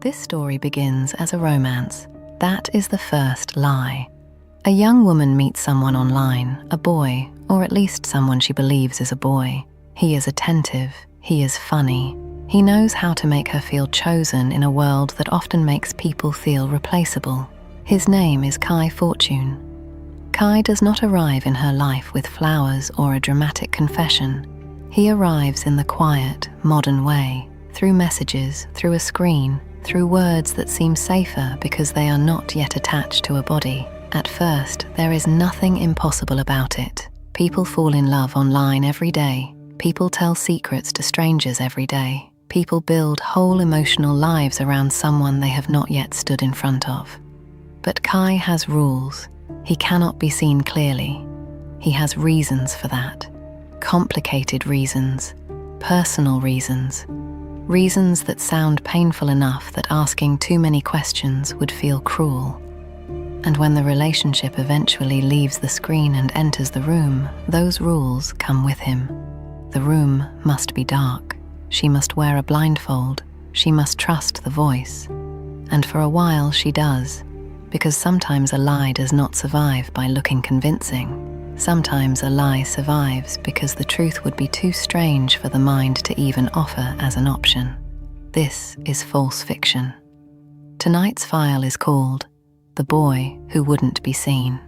This story begins as a romance. That is the first lie. A young woman meets someone online, a boy, or at least someone she believes is a boy. He is attentive, he is funny. He knows how to make her feel chosen in a world that often makes people feel replaceable. His name is Kai Fortune. Kai does not arrive in her life with flowers or a dramatic confession. He arrives in the quiet, modern way, through messages, through a screen, through words that seem safer because they are not yet attached to a body. At first, there is nothing impossible about it. People fall in love online every day. People tell secrets to strangers every day. People build whole emotional lives around someone they have not yet stood in front of. But Kai has rules. He cannot be seen clearly. He has reasons for that. Complicated reasons. Personal reasons. Reasons that sound painful enough that asking too many questions would feel cruel. And when the relationship eventually leaves the screen and enters the room, those rules come with him. The room must be dark. She must wear a blindfold. She must trust the voice. And for a while she does, because sometimes a lie does not survive by looking convincing. Sometimes a lie survives because the truth would be too strange for the mind to even offer as an option. This is false fiction. Tonight's file is called The Boy Who Wouldn't Be Seen.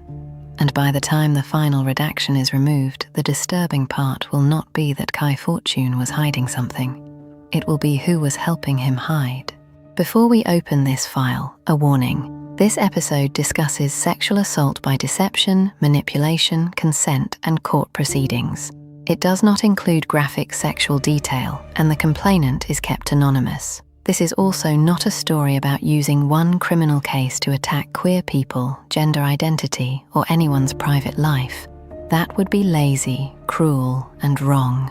And by the time the final redaction is removed, the disturbing part will not be that Kai Fortune was hiding something. It will be who was helping him hide. Before we open this file, a warning. This episode discusses sexual assault by deception, manipulation, consent, and court proceedings. It does not include graphic sexual detail, and the complainant is kept anonymous. This is also not a story about using one criminal case to attack queer people, gender identity, or anyone's private life. That would be lazy, cruel, and wrong.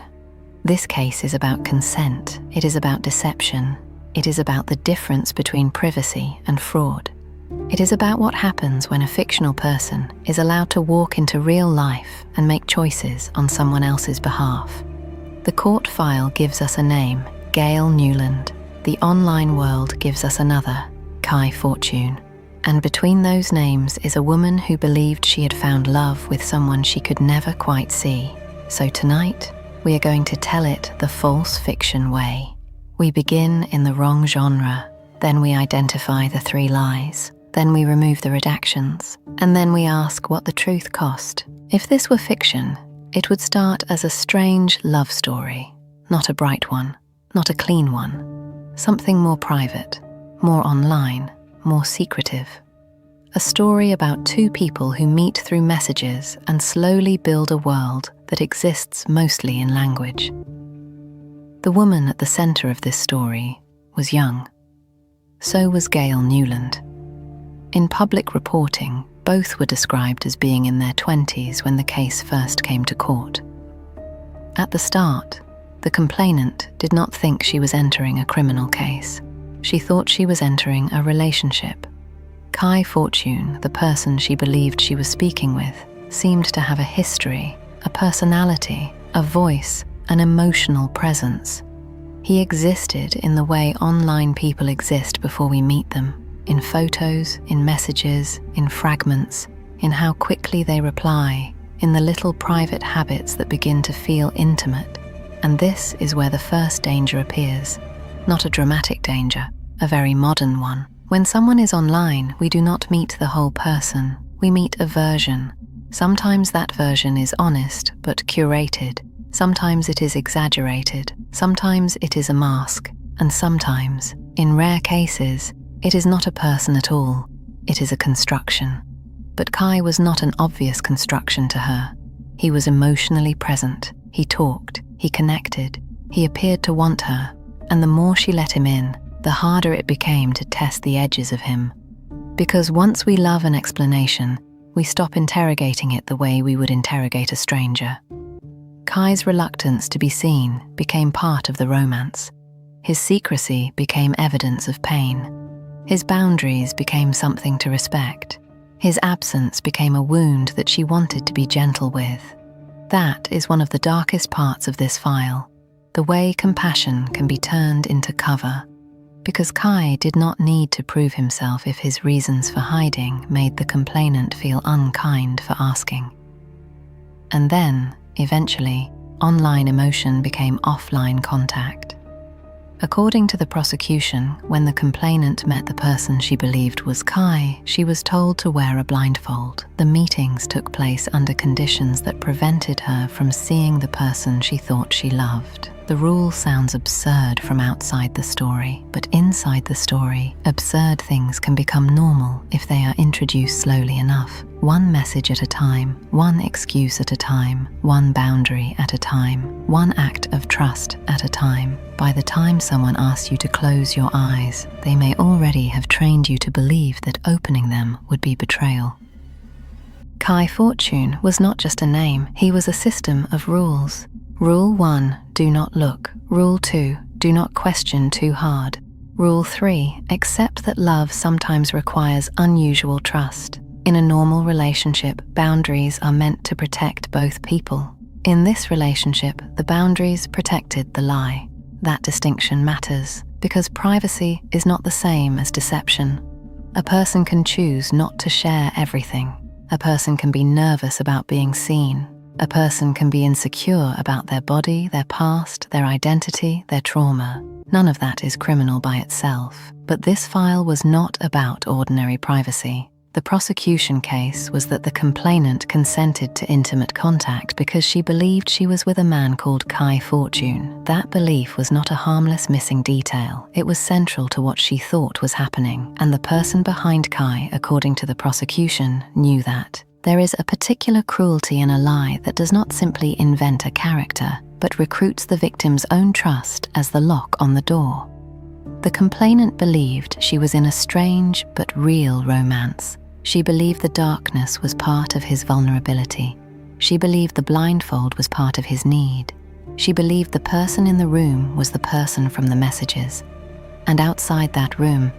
This case is about consent. It is about deception. It is about the difference between privacy and fraud. It is about what happens when a fictional person is allowed to walk into real life and make choices on someone else's behalf. The court file gives us a name, Gail Newland. The online world gives us another, Kai Fortune. And between those names is a woman who believed she had found love with someone she could never quite see. So tonight, we are going to tell it the false fiction way. We begin in the wrong genre, then we identify the 3 lies. Then we remove the redactions, and then we ask what the truth cost. If this were fiction, it would start as a strange love story, not a bright one, not a clean one, something more private, more online, more secretive. A story about 2 people who meet through messages and slowly build a world that exists mostly in language. The woman at the center of this story was young. So was Gail Newland. In public reporting, both were described as being in their 20s when the case first came to court. At the start, the complainant did not think she was entering a criminal case. She thought she was entering a relationship. Kai Fortune, the person she believed she was speaking with, seemed to have a history, a personality, a voice, an emotional presence. He existed in the way online people exist before we meet them. In photos, in messages, in fragments, in how quickly they reply, in the little private habits that begin to feel intimate. And this is where the first danger appears. Not a dramatic danger, a very modern one. When someone is online, we do not meet the whole person. We meet a version. Sometimes that version is honest, but curated. Sometimes it is exaggerated. Sometimes it is a mask. And sometimes, in rare cases, it is not a person at all, it is a construction. But Kai was not an obvious construction to her. He was emotionally present, he talked, he connected, he appeared to want her, and the more she let him in, the harder it became to test the edges of him. Because once we love an explanation, we stop interrogating it the way we would interrogate a stranger. Kai's reluctance to be seen became part of the romance. His secrecy became evidence of pain. His boundaries became something to respect. His absence became a wound that she wanted to be gentle with. That is one of the darkest parts of this file, the way compassion can be turned into cover. because Kai did not need to prove himself if his reasons for hiding made the complainant feel unkind for asking. And then, eventually, online emotion became offline contact. According to the prosecution, when the complainant met the person she believed was Kai, she was told to wear a blindfold. The meetings took place under conditions that prevented her from seeing the person she thought she loved. The rule sounds absurd from outside the story, but inside the story, absurd things can become normal if they are introduced slowly enough. One message at a time, one excuse at a time, one boundary at a time, one act of trust at a time. By the time someone asks you to close your eyes, they may already have trained you to believe that opening them would be betrayal. Kai Fortune was not just a name, he was a system of rules. Rule 1, do not look. Rule 2, do not question too hard. Rule 3, accept that love sometimes requires unusual trust. In a normal relationship, boundaries are meant to protect both people. In this relationship, the boundaries protected the lie. That distinction matters, because privacy is not the same as deception. A person can choose not to share everything. A person can be nervous about being seen. A person can be insecure about their body, their past, their identity, their trauma. None of that is criminal by itself. But this file was not about ordinary privacy. The prosecution case was that the complainant consented to intimate contact because she believed she was with a man called Kai Fortune. That belief was not a harmless missing detail. It was central to what she thought was happening, and the person behind Kai, according to the prosecution, knew that. There is a particular cruelty in a lie that does not simply invent a character, but recruits the victim's own trust as the lock on the door. The complainant believed she was in a strange but real romance. She believed the darkness was part of his vulnerability. She believed the blindfold was part of his need. She believed the person in the room was the person from the messages. And outside that room,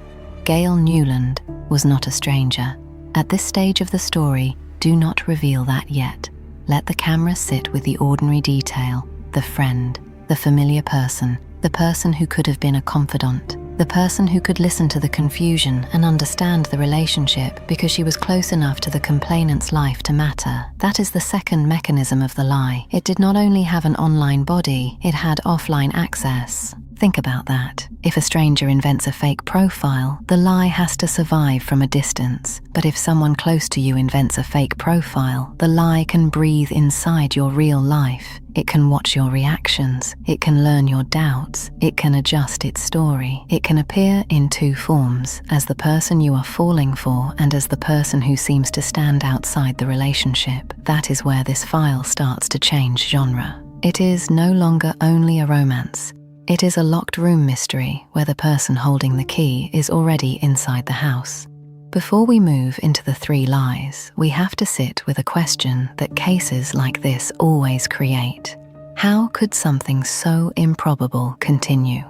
Gail Newland was not a stranger. At this stage of the story, do not reveal that yet. Let the camera sit with the ordinary detail, the friend, the familiar person, the person who could have been a confidant, the person who could listen to the confusion and understand the relationship because she was close enough to the complainant's life to matter. That is the second mechanism of the lie. It did not only have an online body, it had offline access. Think about that. If a stranger invents a fake profile, the lie has to survive from a distance. But if someone close to you invents a fake profile, the lie can breathe inside your real life. It can watch your reactions. It can learn your doubts. It can adjust its story. It can appear in two forms, as the person you are falling for and as the person who seems to stand outside the relationship. That is where this file starts to change genre. It is no longer only a romance. It is a locked room mystery where the person holding the key is already inside the house. Before we move into the three lies, we have to sit with a question that cases like this always create. How could something so improbable continue?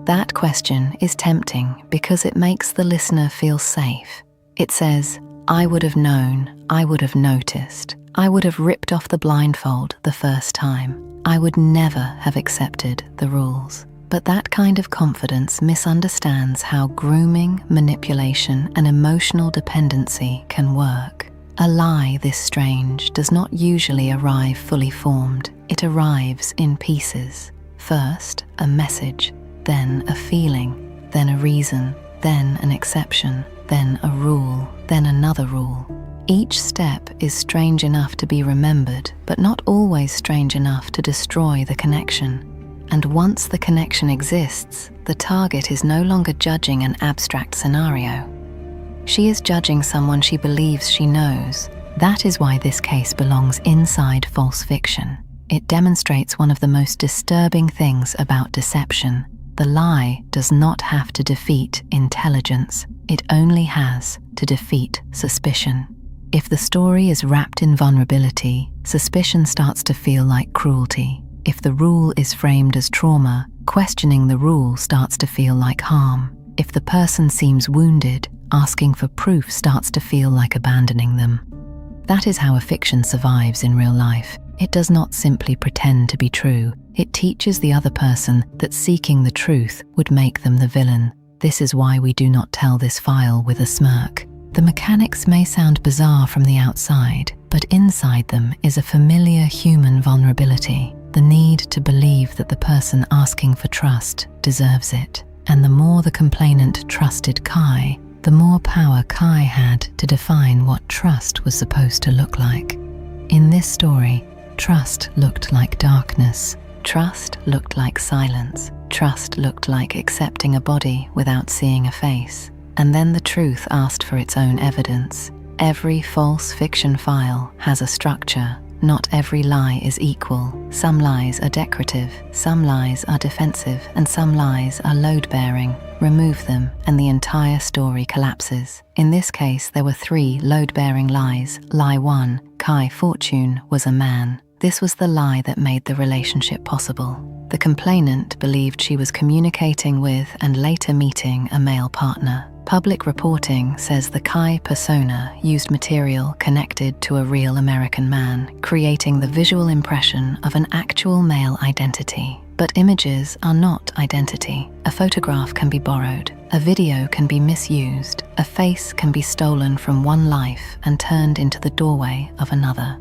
That question is tempting because it makes the listener feel safe. It says, I would have known, I would have noticed, I would have ripped off the blindfold the first time. I would never have accepted the rules. But that kind of confidence misunderstands how grooming, manipulation, and emotional dependency can work. A lie this strange does not usually arrive fully formed. It arrives in pieces. First, a message, then a feeling, then a reason, then an exception, then a rule, then another rule. Each step is strange enough to be remembered, but not always strange enough to destroy the connection. And once the connection exists, the target is no longer judging an abstract scenario. She is judging someone she believes she knows. That is why this case belongs inside false fiction. It demonstrates one of the most disturbing things about deception. The lie does not have to defeat intelligence. It only has to defeat suspicion. If the story is wrapped in vulnerability, suspicion starts to feel like cruelty. If the rule is framed as trauma, questioning the rule starts to feel like harm. If the person seems wounded, asking for proof starts to feel like abandoning them. That is how a fiction survives in real life. It does not simply pretend to be true. It teaches the other person that seeking the truth would make them the villain. This is why we do not tell this file with a smirk. The mechanics may sound bizarre from the outside, but inside them is a familiar human vulnerability, the need to believe that the person asking for trust deserves it. And the more the complainant trusted Kai, the more power Kai had to define what trust was supposed to look like. In this story, trust looked like darkness. Trust looked like silence. Trust looked like accepting a body without seeing a face. And then the truth asked for its own evidence. Every false fiction file has a structure. Not every lie is equal. Some lies are decorative, some lies are defensive, and some lies are load-bearing. Remove them, and the entire story collapses. In this case, there were 3 load-bearing lies. Lie 1, Kai Fortune was a man. This was the lie that made the relationship possible. The complainant believed she was communicating with and later meeting a male partner. Public reporting says the Kai persona used material connected to a real American man, creating the visual impression of an actual male identity. But images are not identity. A photograph can be borrowed, a video can be misused, a face can be stolen from one life and turned into the doorway of another.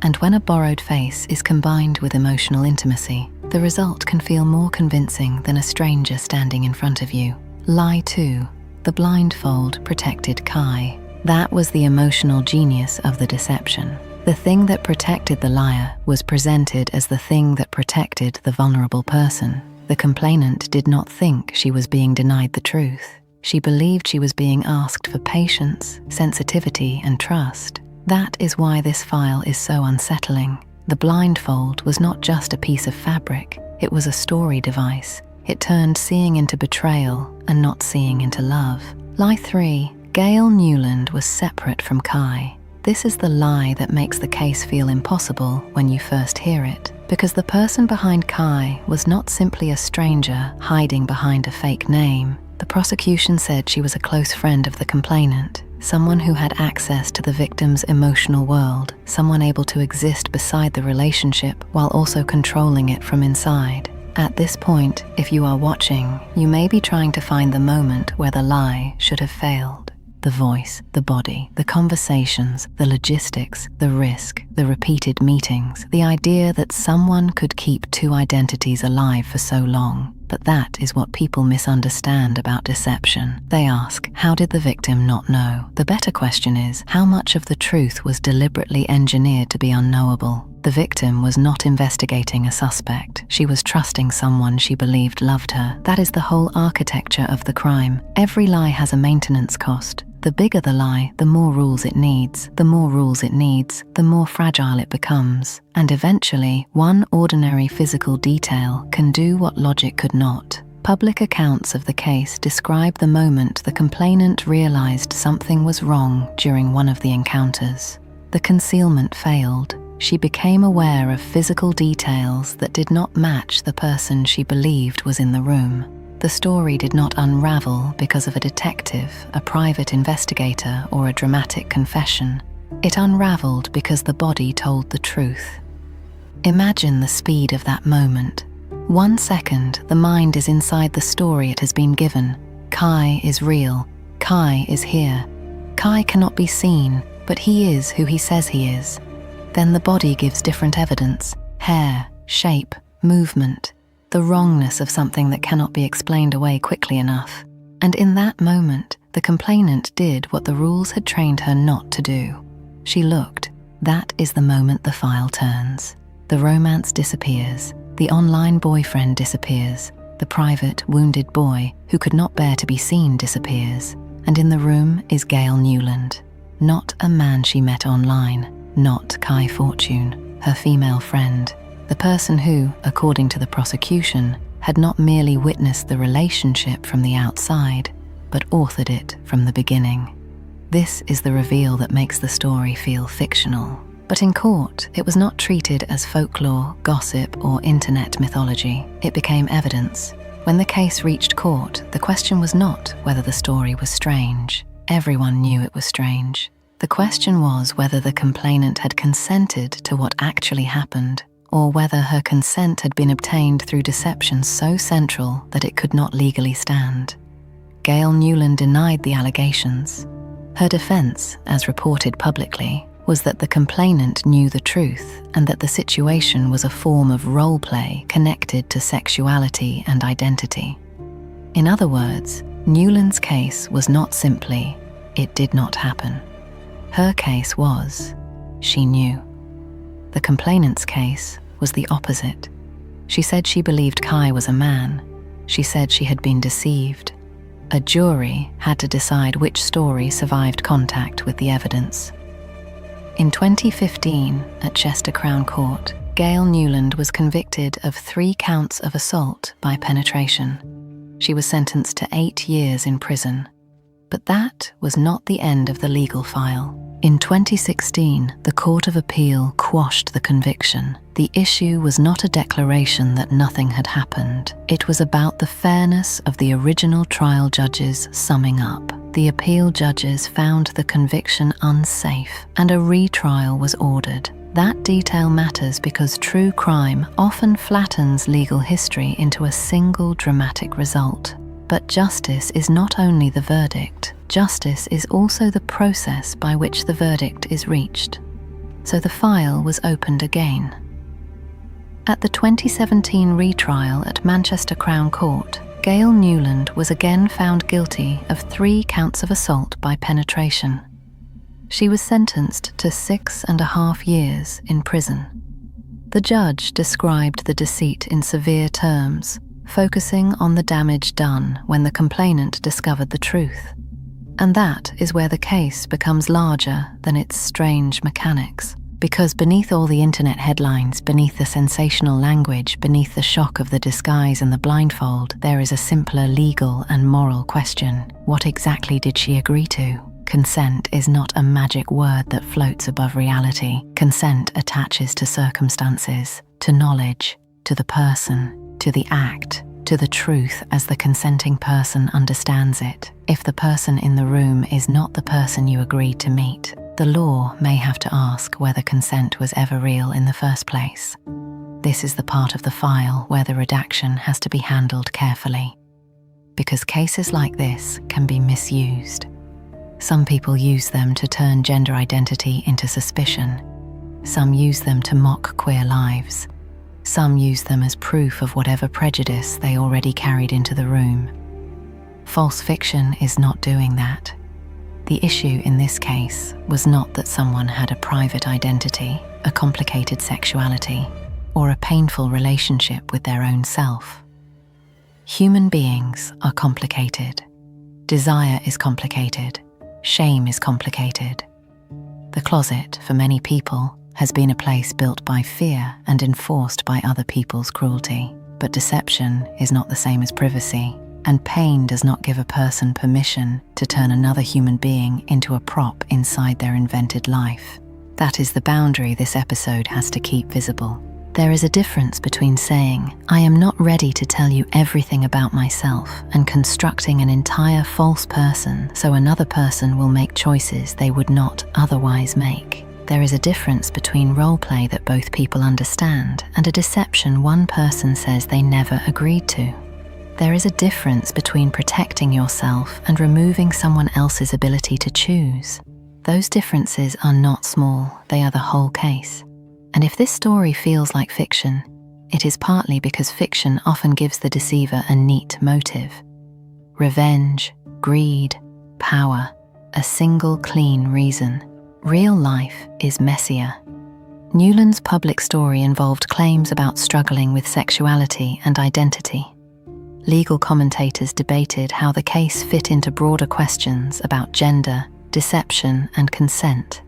And when a borrowed face is combined with emotional intimacy, the result can feel more convincing than a stranger standing in front of you. Lie 2. The blindfold protected Kai. That was the emotional genius of the deception. The thing that protected the liar was presented as the thing that protected the vulnerable person. The complainant did not think she was being denied the truth. She believed she was being asked for patience, sensitivity, and trust. That is why this file is so unsettling. The blindfold was not just a piece of fabric, it was a story device. It turned seeing into betrayal and not seeing into love. Lie 3. Gail Newland was separate from Kai. This is the lie that makes the case feel impossible when you first hear it, because the person behind Kai was not simply a stranger hiding behind a fake name. The prosecution said she was a close friend of the complainant, someone who had access to the victim's emotional world, someone able to exist beside the relationship while also controlling it from inside. At this point, if you are watching, you may be trying to find the moment where the lie should have failed. The voice, the body, the conversations, the logistics, the risk, the repeated meetings, the idea that someone could keep 2 identities alive for so long. But that is what people misunderstand about deception. They ask, how did the victim not know? The better question is, how much of the truth was deliberately engineered to be unknowable? The victim was not investigating a suspect. She was trusting someone she believed loved her. That is the whole architecture of the crime. Every lie has a maintenance cost. The bigger the lie, the more rules it needs. The more rules it needs, the more fragile it becomes. And eventually, one ordinary physical detail can do what logic could not. Public accounts of the case describe the moment the complainant realized something was wrong during one of the encounters. The concealment failed. She became aware of physical details that did not match the person she believed was in the room. The story did not unravel because of a detective, a private investigator, or a dramatic confession. It unraveled because the body told the truth. Imagine the speed of that moment. 1 second, the mind is inside the story it has been given. Kai is real. Kai is here. Kai cannot be seen, but he is who he says he is. Then the body gives different evidence: hair, shape, movement, the wrongness of something that cannot be explained away quickly enough. And in that moment, the complainant did what the rules had trained her not to do. She looked. That is the moment the file turns. The romance disappears. The online boyfriend disappears. The private, wounded boy who could not bear to be seen disappears. And in the room is Gail Newland. Not a man she met online. Not Kai Fortune, her female friend. The person who, according to the prosecution, had not merely witnessed the relationship from the outside, but authored it from the beginning. This is the reveal that makes the story feel fictional. But in court, it was not treated as folklore, gossip, or internet mythology. It became evidence. When the case reached court, the question was not whether the story was strange. Everyone knew it was strange. The question was whether the complainant had consented to what actually happened, or whether her consent had been obtained through deception so central that it could not legally stand. Gail Newland denied the allegations. Her defense, as reported publicly, was that the complainant knew the truth and that the situation was a form of role play connected to sexuality and identity. In other words, Newland's case was not simply, "It did not happen." Her case was, she knew. The complainant's case was the opposite. She said she believed Kai was a man. She said she had been deceived. A jury had to decide which story survived contact with the evidence. In 2015, at Chester Crown Court, Gail Newland was convicted of 3 counts of assault by penetration. She was sentenced to 8 years in prison. But that was not the end of the legal file. In 2016, the Court of Appeal quashed the conviction. The issue was not a declaration that nothing had happened. It was about the fairness of the original trial judges summing up. The appeal judges found the conviction unsafe, and a retrial was ordered. That detail matters because true crime often flattens legal history into a single dramatic result. But justice is not only the verdict. Justice is also the process by which the verdict is reached. So the file was opened again. At the 2017 retrial at Manchester Crown Court, Gail Newland was again found guilty of 3 counts of assault by penetration. She was sentenced to 6.5 years in prison. The judge described the deceit in severe terms, focusing on the damage done when the complainant discovered the truth. And that is where the case becomes larger than its strange mechanics. Because beneath all the internet headlines, beneath the sensational language, beneath the shock of the disguise and the blindfold, there is a simpler legal and moral question. What exactly did she agree to? Consent is not a magic word that floats above reality. Consent attaches to circumstances, to knowledge, to the person, to the act, to the truth as the consenting person understands it. If the person in the room is not the person you agreed to meet, the law may have to ask whether consent was ever real in the first place. This is the part of the file where the redaction has to be handled carefully, because cases like this can be misused. Some people use them to turn gender identity into suspicion. Some use them to mock queer lives. Some use them as proof of whatever prejudice they already carried into the room. False fiction is not doing that. The issue in this case was not that someone had a private identity, a complicated sexuality, or a painful relationship with their own self. Human beings are complicated. Desire is complicated. Shame is complicated. The closet, for many people, has been a place built by fear and enforced by other people's cruelty. But deception is not the same as privacy, and pain does not give a person permission to turn another human being into a prop inside their invented life. That is the boundary this episode has to keep visible. There is a difference between saying, "I am not ready to tell you everything about myself," and constructing an entire false person so another person will make choices they would not otherwise make. There is a difference between role play that both people understand and a deception one person says they never agreed to. There is a difference between protecting yourself and removing someone else's ability to choose. Those differences are not small, they are the whole case. And if this story feels like fiction, it is partly because fiction often gives the deceiver a neat motive. Revenge, greed, power, a single clean reason. Real life is messier. Newland's public story involved claims about struggling with sexuality and identity. Legal commentators debated how the case fit into broader questions about gender, deception, and consent.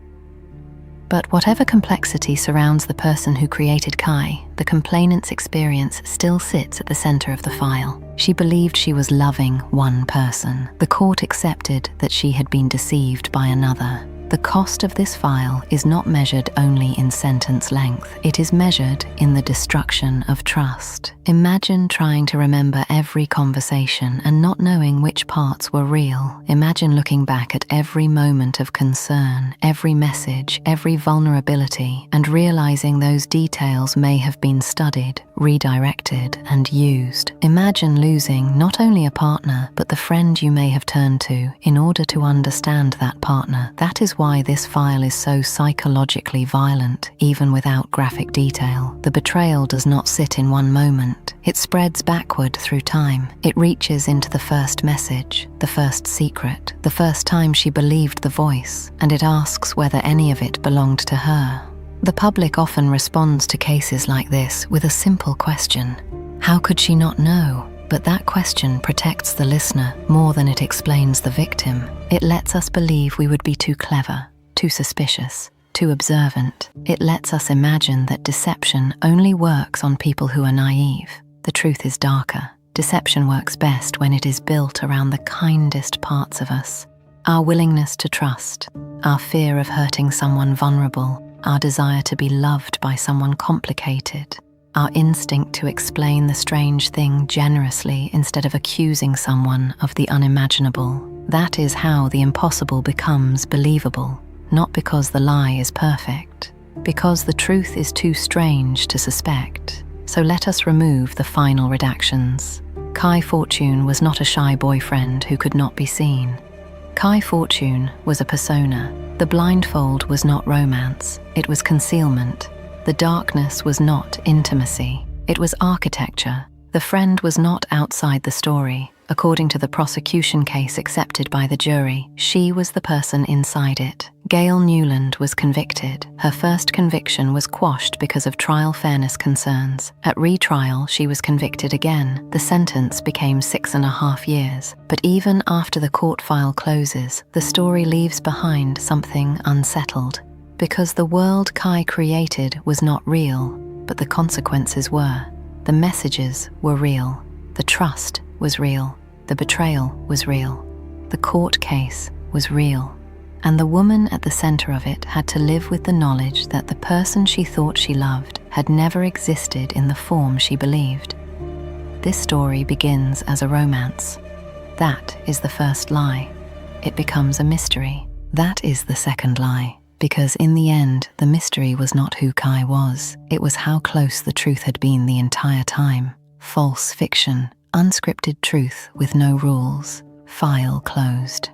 But whatever complexity surrounds the person who created Kai, the complainant's experience still sits at the center of the file. She believed she was loving one person. The court accepted that she had been deceived by another. The cost of this file is not measured only in sentence length, it is measured in the destruction of trust. Imagine trying to remember every conversation and not knowing which parts were real. Imagine looking back at every moment of concern, every message, every vulnerability, and realizing those details may have been studied, redirected, and used. Imagine losing not only a partner, but the friend you may have turned to in order to understand that partner. That is why this file is so psychologically violent, even without graphic detail. The betrayal does not sit in one moment. It spreads backward through time. It reaches into the first message, the first secret, the first time she believed the voice, and it asks whether any of it belonged to her. The public often responds to cases like this with a simple question: how could she not know? But that question protects the listener more than it explains the victim. It lets us believe we would be too clever, too suspicious, too observant. It lets us imagine that deception only works on people who are naive. The truth is darker. Deception works best when it is built around the kindest parts of us. Our willingness to trust, our fear of hurting someone vulnerable, our desire to be loved by someone complicated, our instinct to explain the strange thing generously instead of accusing someone of the unimaginable. That is how the impossible becomes believable, not because the lie is perfect, because the truth is too strange to suspect. So let us remove the final redactions. Kai Fortune was not a shy boyfriend who could not be seen. Kai Fortune was a persona. The blindfold was not romance, it was concealment. The darkness was not intimacy, it was architecture. The friend was not outside the story. According to the prosecution case accepted by the jury, she was the person inside it. Gail Newland was convicted. Her first conviction was quashed because of trial fairness concerns. At retrial, she was convicted again. The sentence became 6.5 years. But even after the court file closes, the story leaves behind something unsettled. Because the world Kai created was not real, but the consequences were. The messages were real. The trust was real. The betrayal was real. The court case was real. And the woman at the center of it had to live with the knowledge that the person she thought she loved had never existed in the form she believed. This story begins as a romance. That is the first lie. It becomes a mystery. That is the second lie. Because in the end, the mystery was not who Kai was. It was how close the truth had been the entire time. False fiction, unscripted truth with no rules. File closed.